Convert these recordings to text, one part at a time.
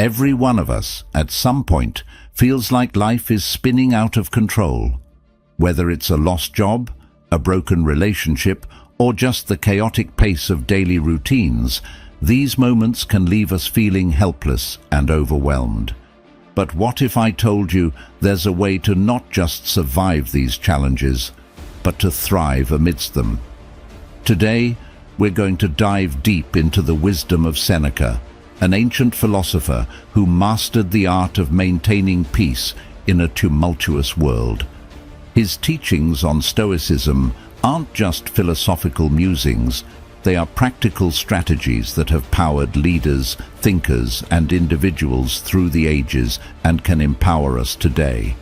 Every one of us, at some point, feels like life is spinning out of control. Whether it's a lost job, a broken relationship, or just the chaotic pace of daily routines, these moments can leave us feeling helpless and overwhelmed. But what if I told you there's a way to not just survive these challenges, but to thrive amidst them? Today, we're going to dive deep into the wisdom of Seneca, an ancient philosopher who mastered the art of maintaining peace in a tumultuous world. His teachings on Stoicism aren't just philosophical musings, they are practical strategies that have powered leaders, thinkers, and individuals through the ages and can empower us today.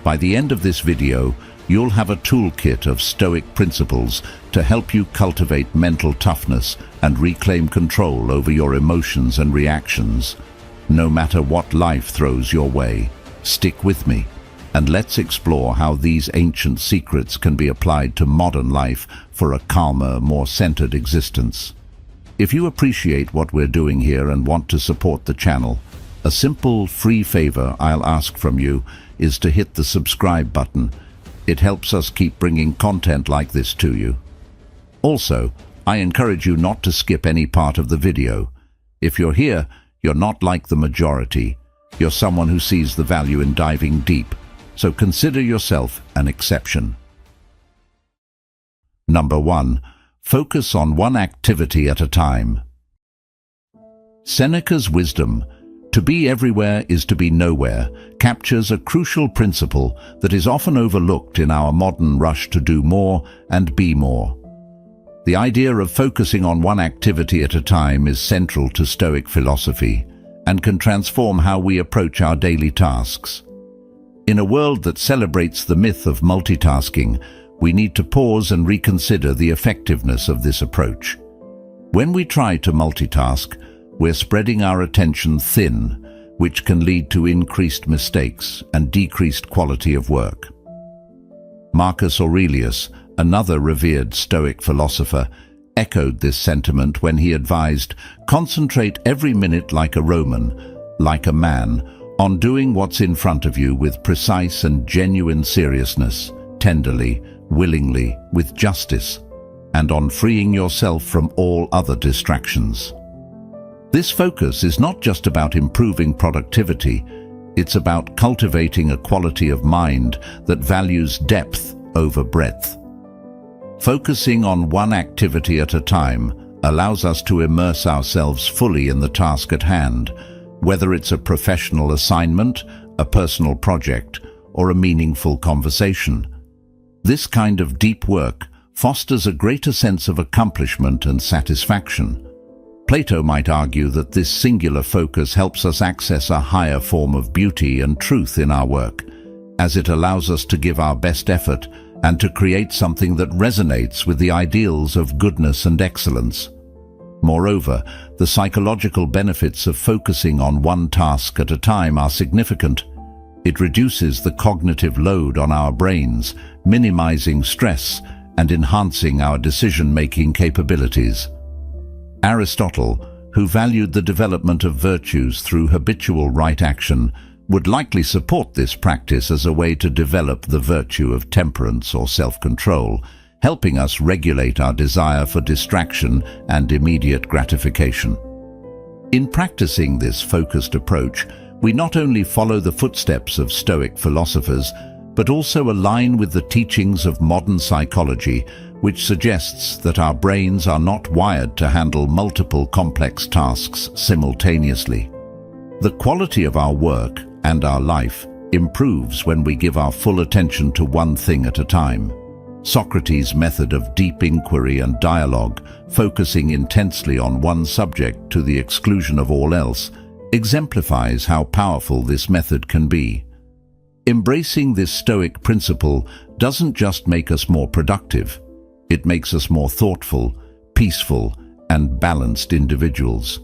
By the end of this video, you'll have a toolkit of Stoic principles to help you cultivate mental toughness and reclaim control over your emotions and reactions. No matter what life throws your way, stick with me, and let's explore how these ancient secrets can be applied to modern life for a calmer, more centered existence. If you appreciate what we're doing here and want to support the channel, a simple, free favor I'll ask from you is to hit the subscribe button. It helps us keep bringing content like this to you. Also, I encourage you not to skip any part of the video. If you're here, you're not like the majority. You're someone who sees the value in diving deep. So consider yourself an exception. Number 1. Focus on one activity at a time. Seneca's wisdom, "To be everywhere is to be nowhere," captures a crucial principle that is often overlooked in our modern rush to do more and be more. The idea of focusing on one activity at a time is central to Stoic philosophy and can transform how we approach our daily tasks. In a world that celebrates the myth of multitasking, we need to pause and reconsider the effectiveness of this approach. When we try to multitask, we're spreading our attention thin, which can lead to increased mistakes and decreased quality of work. Marcus Aurelius, another revered Stoic philosopher, echoed this sentiment when he advised, "Concentrate every minute like a Roman, like a man, on doing what's in front of you with precise and genuine seriousness, tenderly, willingly, with justice, and on freeing yourself from all other distractions." This focus is not just about improving productivity, it's about cultivating a quality of mind that values depth over breadth. Focusing on one activity at a time allows us to immerse ourselves fully in the task at hand, whether it's a professional assignment, a personal project, or a meaningful conversation. This kind of deep work fosters a greater sense of accomplishment and satisfaction. Plato might argue that this singular focus helps us access a higher form of beauty and truth in our work, as it allows us to give our best effort and to create something that resonates with the ideals of goodness and excellence. Moreover, the psychological benefits of focusing on one task at a time are significant. It reduces the cognitive load on our brains, minimizing stress and enhancing our decision-making capabilities. Aristotle, who valued the development of virtues through habitual right action, would likely support this practice as a way to develop the virtue of temperance or self-control, helping us regulate our desire for distraction and immediate gratification. In practicing this focused approach, we not only follow the footsteps of Stoic philosophers, but also align with the teachings of modern psychology, which suggests that our brains are not wired to handle multiple complex tasks simultaneously. The quality of our work and our life improves when we give our full attention to one thing at a time. Socrates' method of deep inquiry and dialogue, focusing intensely on one subject to the exclusion of all else, exemplifies how powerful this method can be. Embracing this Stoic principle doesn't just make us more productive, it makes us more thoughtful, peaceful, and balanced individuals.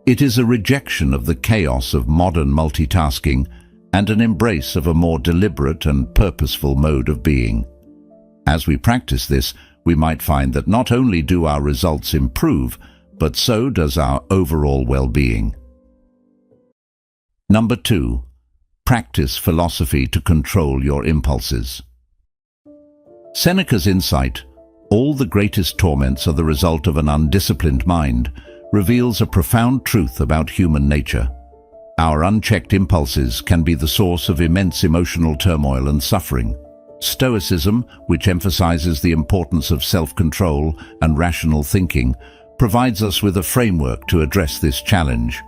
It is a rejection of the chaos of modern multitasking and an embrace of a more deliberate and purposeful mode of being. As we practice this, we might find that not only do our results improve, but so does our overall well-being. Number 2. Practice philosophy to control your impulses. Seneca's insight, "All the greatest torments are the result of an undisciplined mind," reveals a profound truth about human nature. Our unchecked impulses can be the source of immense emotional turmoil and suffering. Stoicism, which emphasizes the importance of self-control and rational thinking, provides us with a framework to address this challenge.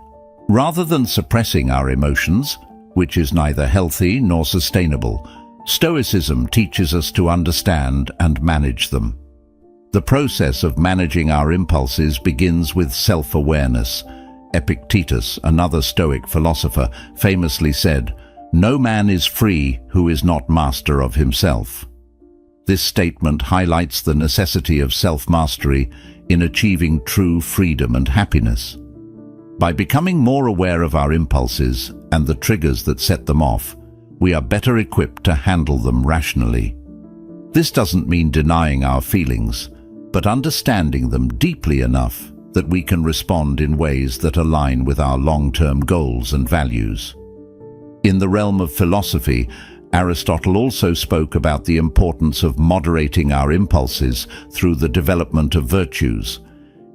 Rather than suppressing our emotions, which is neither healthy nor sustainable, Stoicism teaches us to understand and manage them. The process of managing our impulses begins with self-awareness. Epictetus, another Stoic philosopher, famously said, "No man is free who is not master of himself." This statement highlights the necessity of self-mastery in achieving true freedom and happiness. By becoming more aware of our impulses and the triggers that set them off, we are better equipped to handle them rationally. This doesn't mean denying our feelings, but understanding them deeply enough that we can respond in ways that align with our long-term goals and values. In the realm of philosophy, Aristotle also spoke about the importance of moderating our impulses through the development of virtues.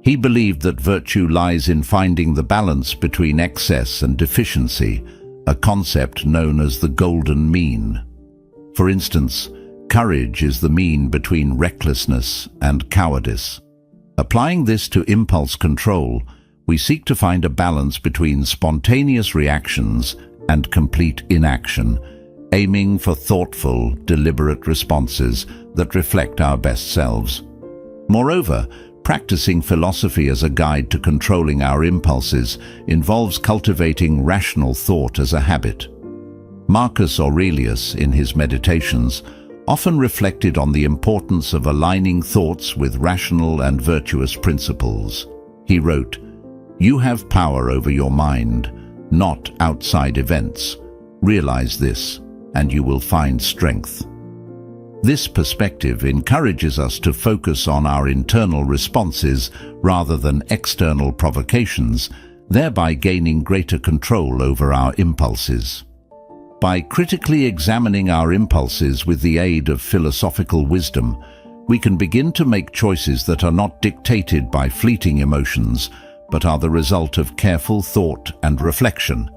He believed that virtue lies in finding the balance between excess and deficiency, a concept known as the golden mean. For instance, courage is the mean between recklessness and cowardice. Applying this to impulse control, we seek to find a balance between spontaneous reactions and complete inaction, aiming for thoughtful, deliberate responses that reflect our best selves. Moreover, practicing philosophy as a guide to controlling our impulses involves cultivating rational thought as a habit. Marcus Aurelius, in his Meditations, often reflected on the importance of aligning thoughts with rational and virtuous principles. He wrote, "You have power over your mind, not outside events. Realize this, and you will find strength." This perspective encourages us to focus on our internal responses rather than external provocations, thereby gaining greater control over our impulses. By critically examining our impulses with the aid of philosophical wisdom, we can begin to make choices that are not dictated by fleeting emotions, but are the result of careful thought and reflection.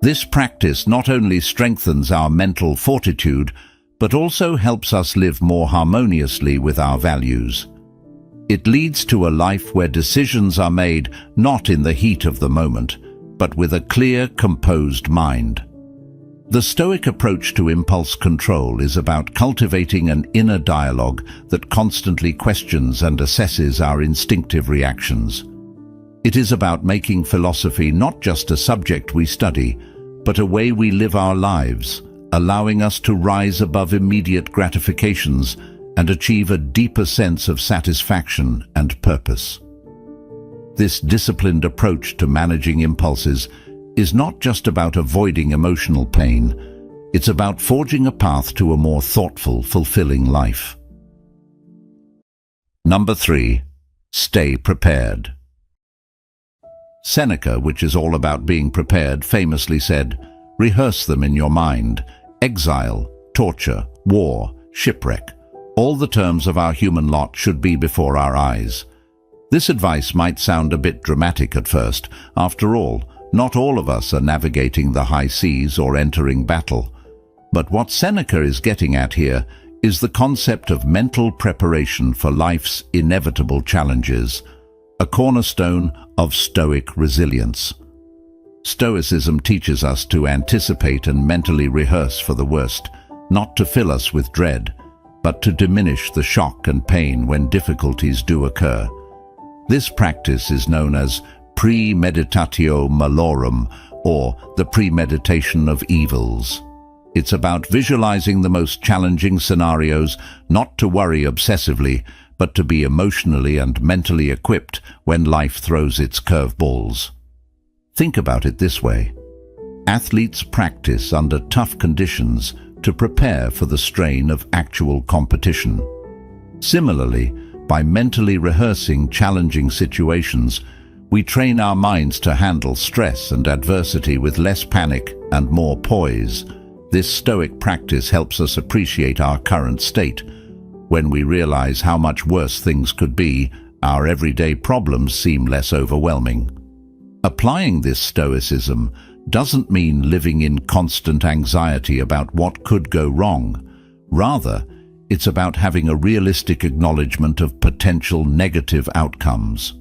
This practice not only strengthens our mental fortitude, but also helps us live more harmoniously with our values. It leads to a life where decisions are made not in the heat of the moment, but with a clear, composed mind. The Stoic approach to impulse control is about cultivating an inner dialogue that constantly questions and assesses our instinctive reactions. It is about making philosophy not just a subject we study, but a way we live our lives, allowing us to rise above immediate gratifications and achieve a deeper sense of satisfaction and purpose. This disciplined approach to managing impulses is not just about avoiding emotional pain, it's about forging a path to a more thoughtful, fulfilling life. Number 3. Stay prepared. Seneca, which is all about being prepared, famously said, "Rehearse them in your mind. Exile, torture, war, shipwreck. All the terms of our human lot should be before our eyes." This advice might sound a bit dramatic at first. After all, not all of us are navigating the high seas or entering battle. But what Seneca is getting at here is the concept of mental preparation for life's inevitable challenges, a cornerstone of Stoic resilience. Stoicism teaches us to anticipate and mentally rehearse for the worst, not to fill us with dread, but to diminish the shock and pain when difficulties do occur. This practice is known as premeditatio malorum, or the premeditation of evils. It's about visualizing the most challenging scenarios, not to worry obsessively, but to be emotionally and mentally equipped when life throws its curveballs. Think about it this way. Athletes practice under tough conditions to prepare for the strain of actual competition. Similarly, by mentally rehearsing challenging situations, We train our minds to handle stress and adversity with less panic and more poise. This Stoic practice helps us appreciate our current state. When we realize how much worse things could be, our everyday problems seem less overwhelming. Applying this Stoicism doesn't mean living in constant anxiety about what could go wrong. Rather, it's about having a realistic acknowledgement of potential negative outcomes.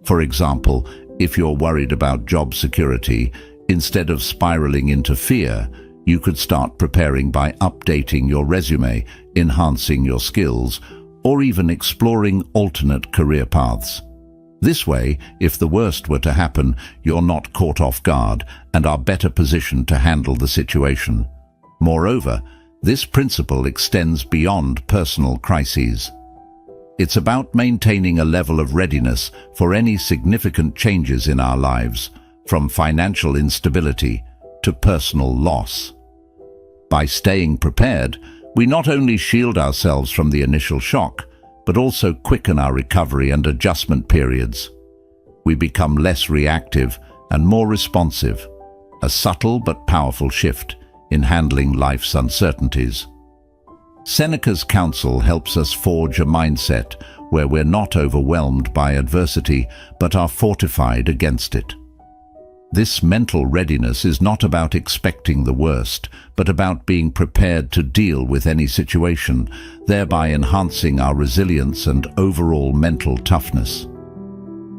For example, if you're worried about job security, instead of spiraling into fear, you could start preparing by updating your resume, enhancing your skills, or even exploring alternate career paths. This way, if the worst were to happen, you're not caught off guard and are better positioned to handle the situation. Moreover, this principle extends beyond personal crises. It's about maintaining a level of readiness for any significant changes in our lives, from financial instability to personal loss. By staying prepared, we not only shield ourselves from the initial shock, but also quicken our recovery and adjustment periods. We become less reactive and more responsive, a subtle but powerful shift in handling life's uncertainties. Seneca's counsel helps us forge a mindset where we're not overwhelmed by adversity, but are fortified against it. This mental readiness is not about expecting the worst, but about being prepared to deal with any situation, thereby enhancing our resilience and overall mental toughness.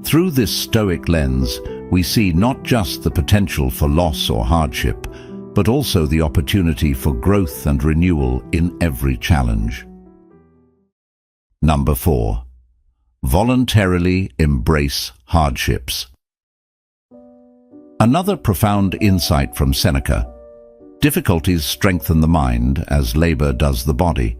Through this Stoic lens, we see not just the potential for loss or hardship, but also the opportunity for growth and renewal in every challenge. Number 4. Voluntarily embrace hardships. Another profound insight from Seneca: difficulties strengthen the mind as labor does the body.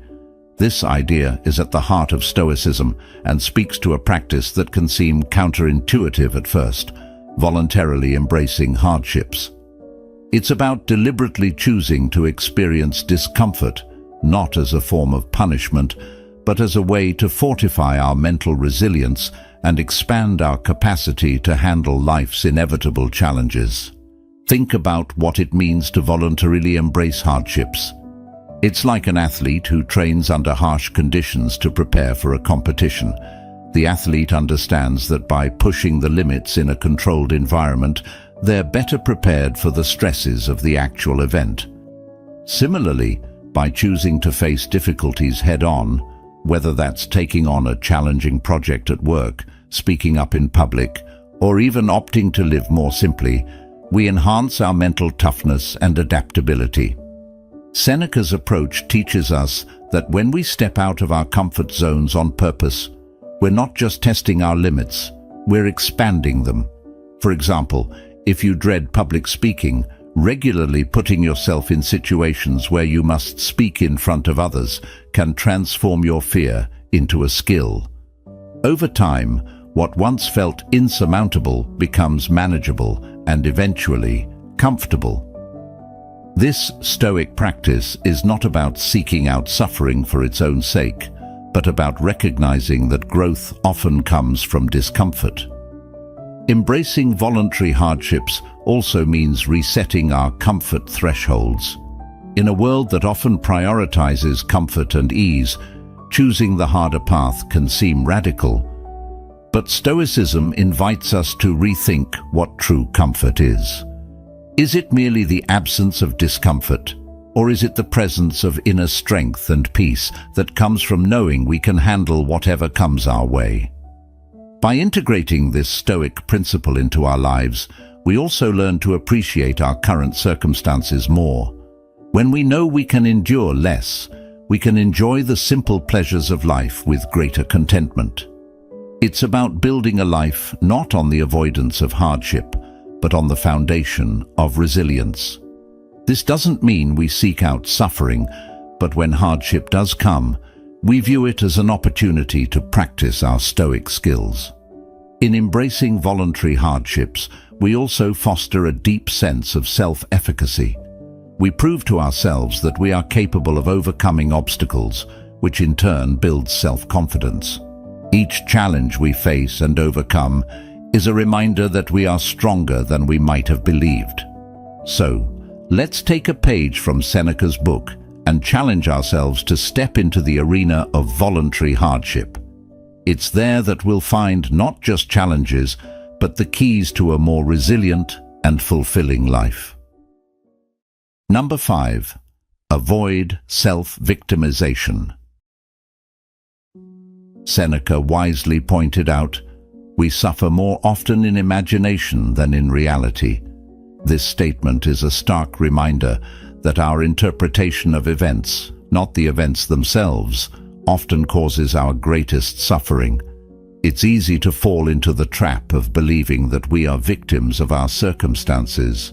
This idea is at the heart of Stoicism and speaks to a practice that can seem counterintuitive at first: voluntarily embracing hardships. It's about deliberately choosing to experience discomfort, not as a form of punishment, but as a way to fortify our mental resilience and expand our capacity to handle life's inevitable challenges. Think about what it means to voluntarily embrace hardships. It's like an athlete who trains under harsh conditions to prepare for a competition. The athlete understands that by pushing the limits in a controlled environment, they're better prepared for the stresses of the actual event. Similarly, by choosing to face difficulties head-on, whether that's taking on a challenging project at work, speaking up in public, or even opting to live more simply, we enhance our mental toughness and adaptability. Seneca's approach teaches us that when we step out of our comfort zones on purpose, we're not just testing our limits, we're expanding them. For example, if you dread public speaking, regularly putting yourself in situations where you must speak in front of others can transform your fear into a skill. Over time, what once felt insurmountable becomes manageable and eventually comfortable. This Stoic practice is not about seeking out suffering for its own sake, but about recognizing that growth often comes from discomfort. Embracing voluntary hardships also means resetting our comfort thresholds. In a world that often prioritizes comfort and ease, choosing the harder path can seem radical. But Stoicism invites us to rethink what true comfort is. Is it merely the absence of discomfort, or is it the presence of inner strength and peace that comes from knowing we can handle whatever comes our way? By integrating this Stoic principle into our lives, we also learn to appreciate our current circumstances more. When we know we can endure less, we can enjoy the simple pleasures of life with greater contentment. It's about building a life not on the avoidance of hardship, but on the foundation of resilience. This doesn't mean we seek out suffering, but when hardship does come, we view it as an opportunity to practice our Stoic skills. In embracing voluntary hardships, we also foster a deep sense of self-efficacy. We prove to ourselves that we are capable of overcoming obstacles, which in turn builds self-confidence. Each challenge we face and overcome is a reminder that we are stronger than we might have believed. So, let's take a page from Seneca's book and challenge ourselves to step into the arena of voluntary hardship. It's there that we'll find not just challenges, but the keys to a more resilient and fulfilling life. Number 5. Avoid self-victimization. Seneca wisely pointed out, "We suffer more often in imagination than in reality." This statement is a stark reminder that our interpretation of events, not the events themselves, often causes our greatest suffering. It's easy to fall into the trap of believing that we are victims of our circumstances,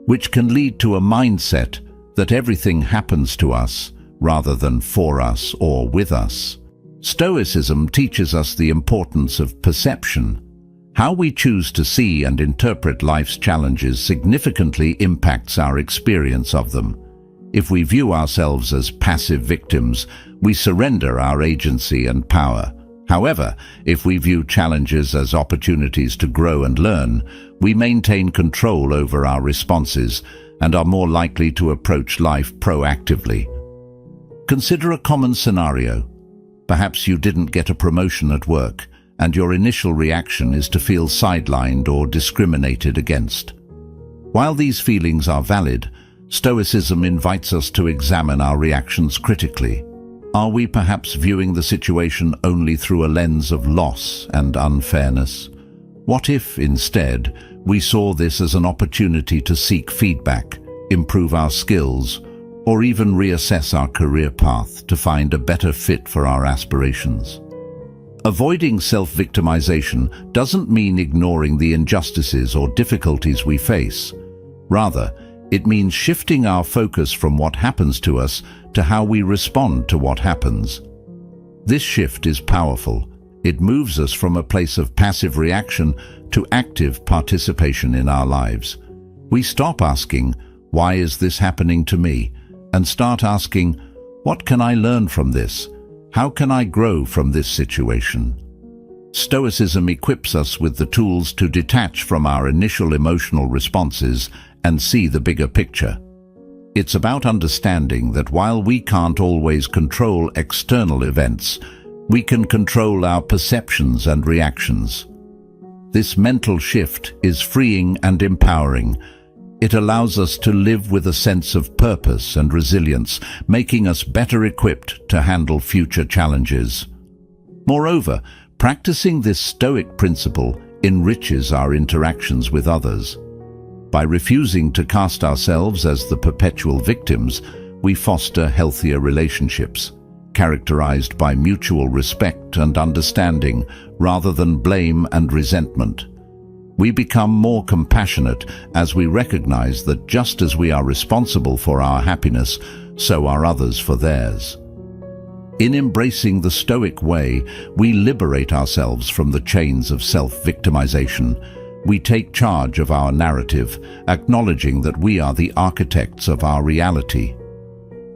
which can lead to a mindset that everything happens to us rather than for us or with us. Stoicism teaches us the importance of perception. How we choose to see and interpret life's challenges significantly impacts our experience of them. If we view ourselves as passive victims, we surrender our agency and power. However, if we view challenges as opportunities to grow and learn, we maintain control over our responses and are more likely to approach life proactively. Consider a common scenario. Perhaps you didn't get a promotion at work, and your initial reaction is to feel sidelined or discriminated against. While these feelings are valid, Stoicism invites us to examine our reactions critically. Are we perhaps viewing the situation only through a lens of loss and unfairness? What if, instead, we saw this as an opportunity to seek feedback, improve our skills, or even reassess our career path to find a better fit for our aspirations? Avoiding self-victimization doesn't mean ignoring the injustices or difficulties we face. Rather, it means shifting our focus from what happens to us to how we respond to what happens. This shift is powerful. It moves us from a place of passive reaction to active participation in our lives. We stop asking, "Why is this happening to me?" and start asking, "What can I learn from this? How can I grow from this situation?" Stoicism equips us with the tools to detach from our initial emotional responses and see the bigger picture. It's about understanding that while we can't always control external events, we can control our perceptions and reactions. This mental shift is freeing and empowering. It allows us to live with a sense of purpose and resilience, making us better equipped to handle future challenges. Moreover, practicing this Stoic principle enriches our interactions with others. By refusing to cast ourselves as the perpetual victims, we foster healthier relationships, characterized by mutual respect and understanding rather than blame and resentment. We become more compassionate as we recognize that just as we are responsible for our happiness, so are others for theirs. In embracing the Stoic way, we liberate ourselves from the chains of self-victimization. We take charge of our narrative, acknowledging that we are the architects of our reality.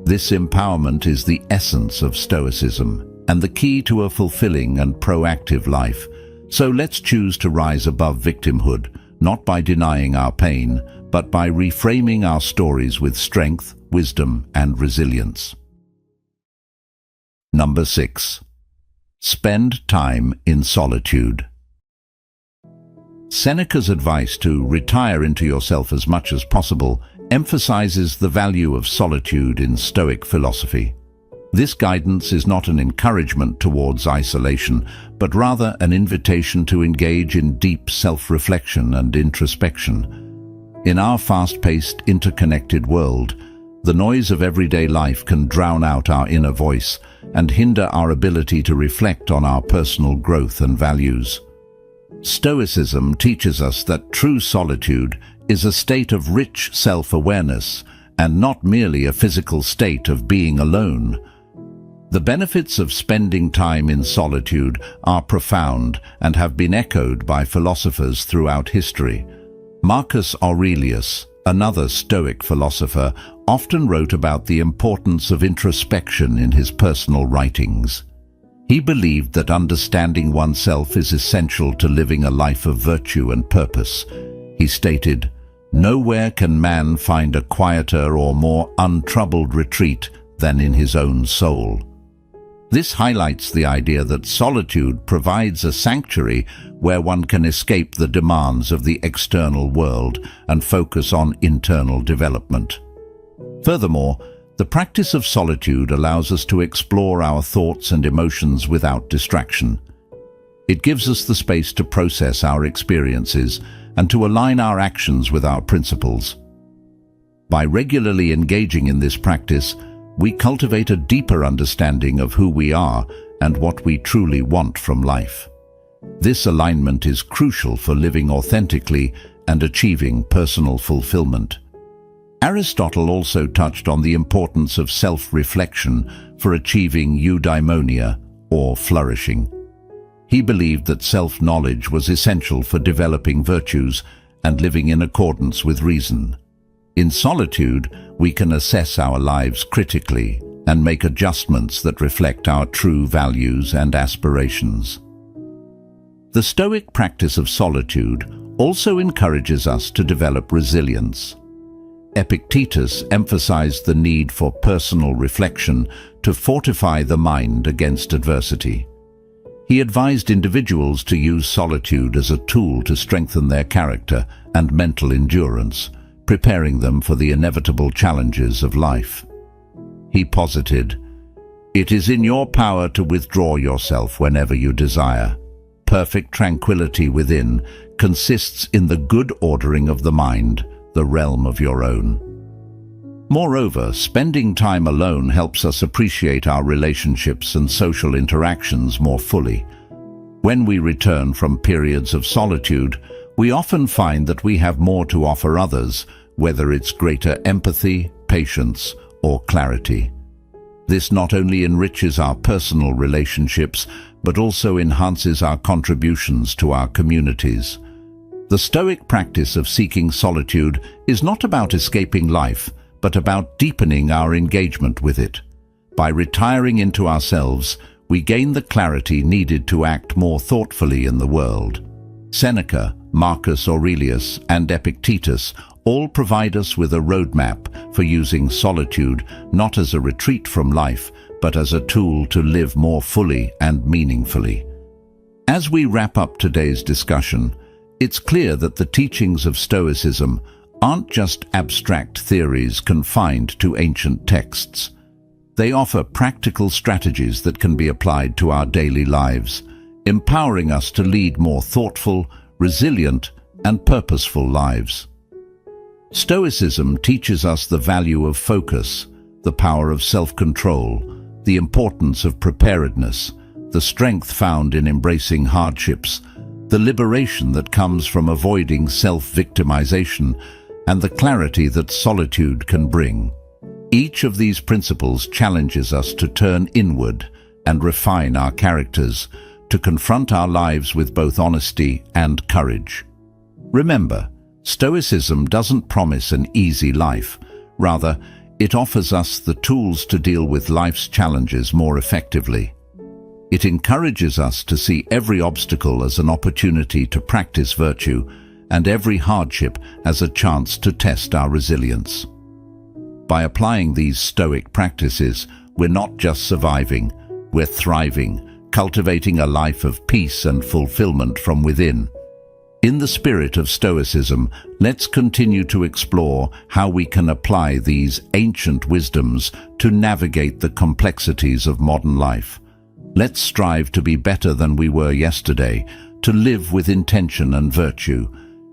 This empowerment is the essence of Stoicism and the key to a fulfilling and proactive life. So let's choose to rise above victimhood, not by denying our pain, but by reframing our stories with strength, wisdom, and resilience. Number 6. Spend time in solitude. Seneca's advice to retire into yourself as much as possible emphasizes the value of solitude in Stoic philosophy. This guidance is not an encouragement towards isolation, but rather an invitation to engage in deep self-reflection and introspection. In our fast-paced, interconnected world, the noise of everyday life can drown out our inner voice and hinder our ability to reflect on our personal growth and values. Stoicism teaches us that true solitude is a state of rich self-awareness and not merely a physical state of being alone. The benefits of spending time in solitude are profound and have been echoed by philosophers throughout history. Marcus Aurelius, another Stoic philosopher, often wrote about the importance of introspection in his personal writings. He believed that understanding oneself is essential to living a life of virtue and purpose. He stated, "Nowhere can man find a quieter or more untroubled retreat than in his own soul." This highlights the idea that solitude provides a sanctuary where one can escape the demands of the external world and focus on internal development. Furthermore, the practice of solitude allows us to explore our thoughts and emotions without distraction. It gives us the space to process our experiences and to align our actions with our principles. By regularly engaging in this practice, we cultivate a deeper understanding of who we are and what we truly want from life. This alignment is crucial for living authentically and achieving personal fulfillment. Aristotle also touched on the importance of self-reflection for achieving eudaimonia, or flourishing. He believed that self-knowledge was essential for developing virtues and living in accordance with reason. In solitude, we can assess our lives critically and make adjustments that reflect our true values and aspirations. The Stoic practice of solitude also encourages us to develop resilience. Epictetus emphasized the need for personal reflection to fortify the mind against adversity. He advised individuals to use solitude as a tool to strengthen their character and mental endurance, preparing them for the inevitable challenges of life. He posited, "It is in your power to withdraw yourself whenever you desire. Perfect tranquility within consists in the good ordering of the mind, the realm of your own." Moreover, spending time alone helps us appreciate our relationships and social interactions more fully. When we return from periods of solitude, we often find that we have more to offer others, whether it's greater empathy, patience, or clarity. This not only enriches our personal relationships, but also enhances our contributions to our communities. The Stoic practice of seeking solitude is not about escaping life, but about deepening our engagement with it. By retiring into ourselves, we gain the clarity needed to act more thoughtfully in the world. Seneca, Marcus Aurelius, and Epictetus all provide us with a roadmap for using solitude not as a retreat from life, but as a tool to live more fully and meaningfully. As we wrap up today's discussion, it's clear that the teachings of Stoicism aren't just abstract theories confined to ancient texts. They offer practical strategies that can be applied to our daily lives, empowering us to lead more thoughtful, resilient, and purposeful lives. Stoicism teaches us the value of focus, the power of self-control, the importance of preparedness, the strength found in embracing hardships, the liberation that comes from avoiding self-victimization, and the clarity that solitude can bring. Each of these principles challenges us to turn inward and refine our characters, to confront our lives with both honesty and courage. Remember, Stoicism doesn't promise an easy life. Rather, it offers us the tools to deal with life's challenges more effectively. It encourages us to see every obstacle as an opportunity to practice virtue and every hardship as a chance to test our resilience. By applying these Stoic practices, we're not just surviving, we're thriving, cultivating a life of peace and fulfillment from within. In the spirit of Stoicism, let's continue to explore how we can apply these ancient wisdoms to navigate the complexities of modern life. Let's strive to be better than we were yesterday, to live with intention and virtue.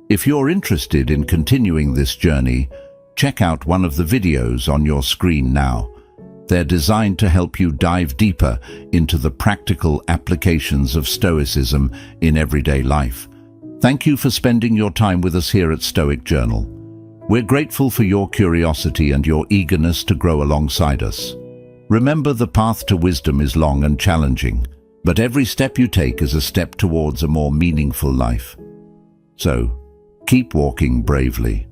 If you're interested in continuing this journey, check out one of the videos on your screen now. They're designed to help you dive deeper into the practical applications of Stoicism in everyday life. Thank you for spending your time with us here at Stoic Journal. We're grateful for your curiosity and your eagerness to grow alongside us. Remember, the path to wisdom is long and challenging, but every step you take is a step towards a more meaningful life. So, keep walking bravely.